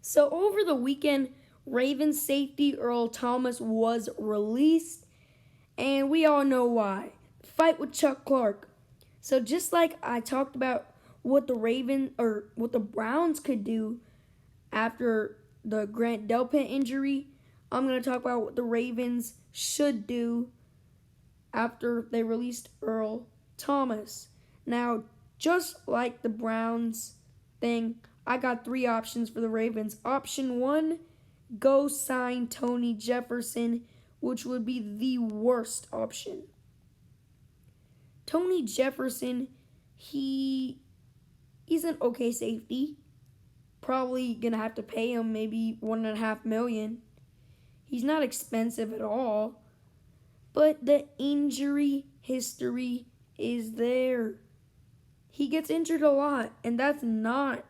So over the weekend, Ravens safety Earl Thomas was released, and we all know why. Fight with Chuck Clark. So just like I talked about what the Browns could do after the Grant Delpit injury, I'm going to talk about what the Ravens should do after they released Earl Thomas. Now, just like the Browns thing, I got three options for the Ravens. Option one, go sign Tony Jefferson, which would be the worst option. Tony Jefferson, he's an okay safety. Probably gonna have to pay him maybe $1.5 million. He's not expensive at all, but the injury history is there. He gets injured a lot, and that's not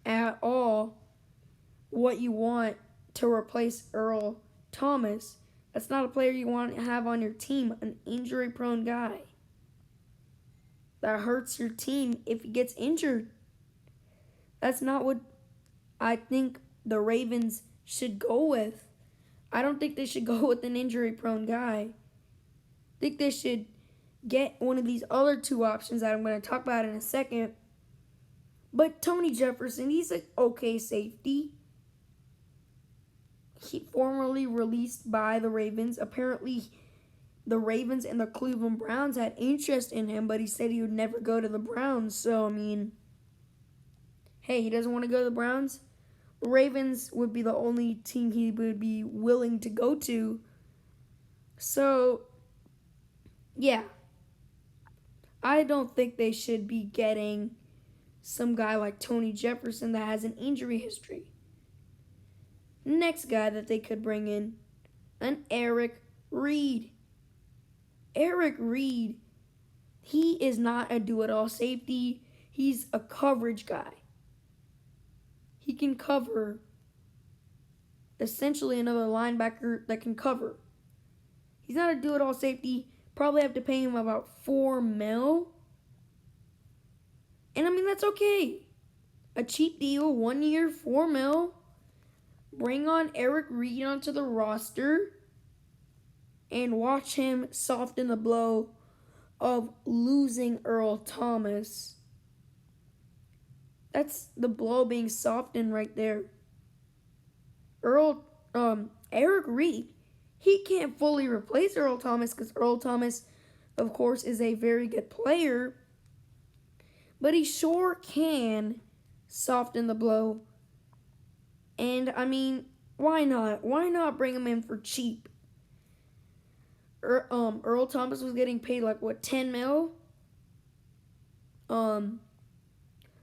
at all what you want to replace Earl Thomas. That's not a player you want to have on your team, an injury prone guy. That hurts your team if he gets injured. That's not what I think the Ravens should go with. I don't think they should go with an injury prone guy. I think they should get one of these other two options that I'm going to talk about in a second. But Tony Jefferson, he's an okay safety. He formerly released by the Ravens. Apparently, the Ravens and the Cleveland Browns had interest in him, but he said he would never go to the Browns. So, I mean, hey, he doesn't want to go to the Browns. The Ravens would be the only team he would be willing to go to. So, yeah. I don't think they should be getting some guy like Tony Jefferson that has an injury history. Next guy that they could bring in, an Eric Reed. Eric Reed, he is not a do-it-all safety. He's a coverage guy. He can cover, essentially another linebacker that can cover. He's not a do-it-all safety. Probably have to pay him about $4 million. And I mean, that's okay. A cheap deal, 1 year, $4 million. Bring on Eric Reed onto the roster and watch him soften the blow of losing Earl Thomas. That's the blow being softened right there. Eric Reed, he can't fully replace Earl Thomas because Earl Thomas, of course, is a very good player, but he sure can soften the blow. And I mean, why not? Why not bring him in for cheap? Earl Thomas was getting paid like what, 10 mil?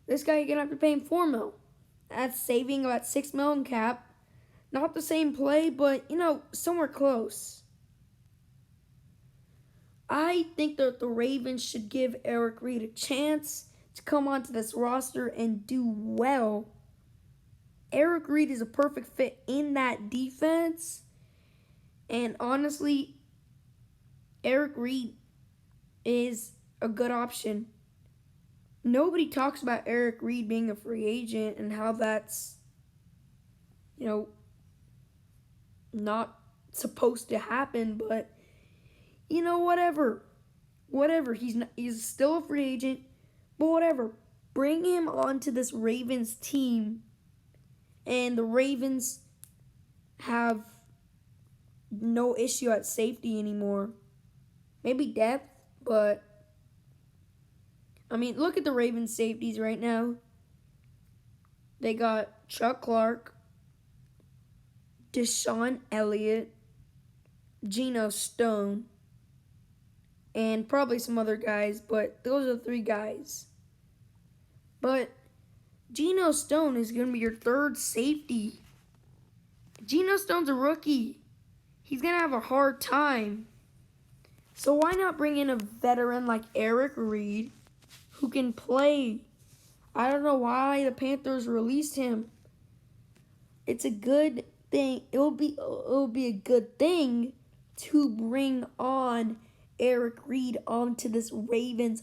This guy, you're gonna have to pay him 4 mil. That's saving about 6 mil in cap. Not the same play, but somewhere close. I think that the Ravens should give Eric Reed a chance to come onto this roster and do well. Eric Reed is a perfect fit in that defense. And honestly, Eric Reed is a good option. Nobody talks about Eric Reed being a free agent and how that's, not supposed to happen, but whatever. Whatever. He's still a free agent, but whatever. Bring him onto this Ravens team, and the Ravens have no issue at safety anymore. Maybe depth, but I mean, look at the Ravens safeties right now. They got Chuck Clark, Deshaun Elliott, Geno Stone, and probably some other guys, but those are the three guys. But Geno Stone is going to be your third safety. Geno Stone's a rookie. He's going to have a hard time. So why not bring in a veteran like Eric Reed who can play? I don't know why the Panthers released him. It's a good thing. It will be a good thing to bring on Eric Reed onto this Ravens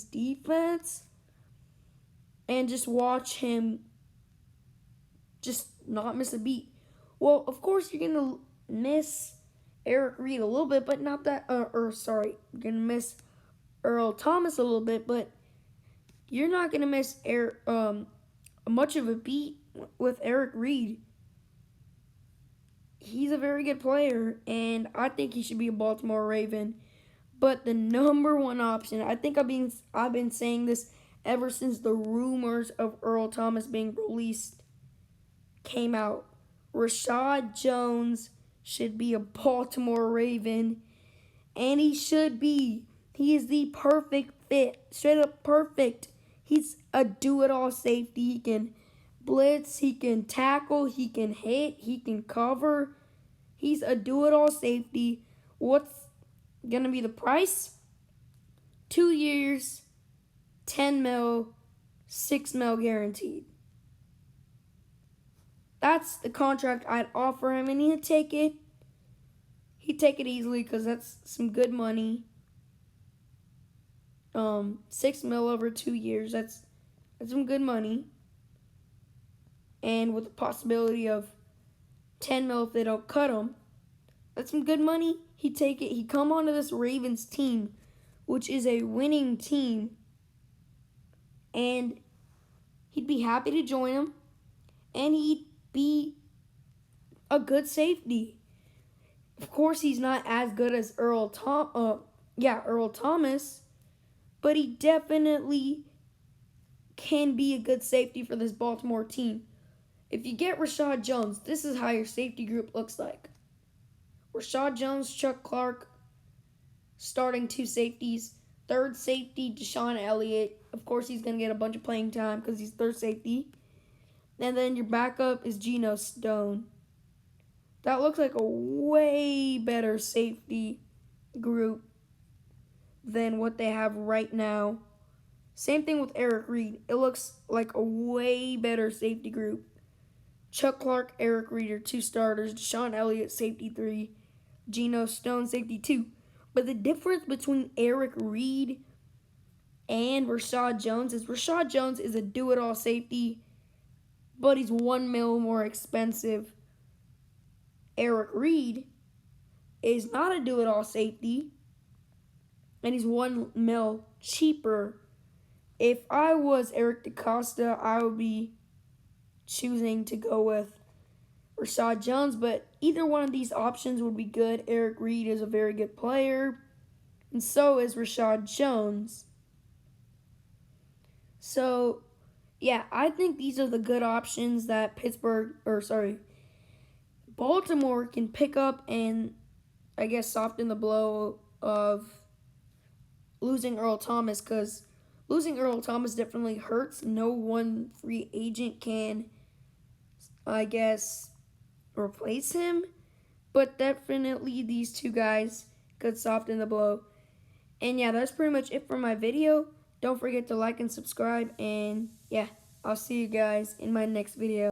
defense. and just watch him just not miss a beat. Well, of course, you're going to miss Eric Reed a little bit, but not that, you're going to miss Earl Thomas a little bit, but you're not going to miss much of a beat with Eric Reed. He's a very good player, and I think he should be a Baltimore Raven. But the number one option, I think I've been saying this ever since the rumors of Earl Thomas being released came out. Rashad Jones should be a Baltimore Raven, and he should be. He is the perfect fit, straight up perfect. He's a do-it-all safety. He can blitz, he can tackle, he can hit, he can cover. He's a do-it-all safety. What's going to be the price? 2 years, 10 mil, 6 mil guaranteed. That's the contract I'd offer him, and he'd take it. He'd take it easily because that's some good money. 6 mil over 2 years, that's some good money. And with the possibility of 10 mil if they don't cut him, that's some good money. He'd take it. He'd come onto this Ravens team, which is a winning team, and he'd be happy to join them, and he'd be a good safety. Of course, he's not as good as Earl Thomas, but he definitely can be a good safety for this Baltimore team. If you get Rashad Jones, this is how your safety group looks like. Rashad Jones, Chuck Clark, starting 2 safeties. Third safety, Deshaun Elliott. Of course, he's going to get a bunch of playing time because he's third safety. And then your backup is Geno Stone. That looks like a way better safety group than what they have right now. Same thing with Eric Reed. It looks like a way better safety group. Chuck Clark, Eric Reed are 2 starters. Deshaun Elliott, safety 3. Geno Stone, safety 2. But the difference between Eric Reed and Rashad Jones is a do-it-all safety, but he's 1 mil more expensive. Eric Reed is not a do-it-all safety, and he's 1 mil cheaper. If I was Eric DeCosta, I would be choosing to go with Rashad Jones, but either one of these options would be good. Eric Reed is a very good player, and so is Rashad Jones. So, yeah, I think these are the good options that Baltimore can pick up and, I guess, soften the blow of losing Earl Thomas, because losing Earl Thomas definitely hurts. No one free agent can, I guess, replace him, but definitely these 2 guys could soften the blow. And yeah, that's pretty much it for my video. Don't forget to like and subscribe, and yeah, I'll see you guys in my next video.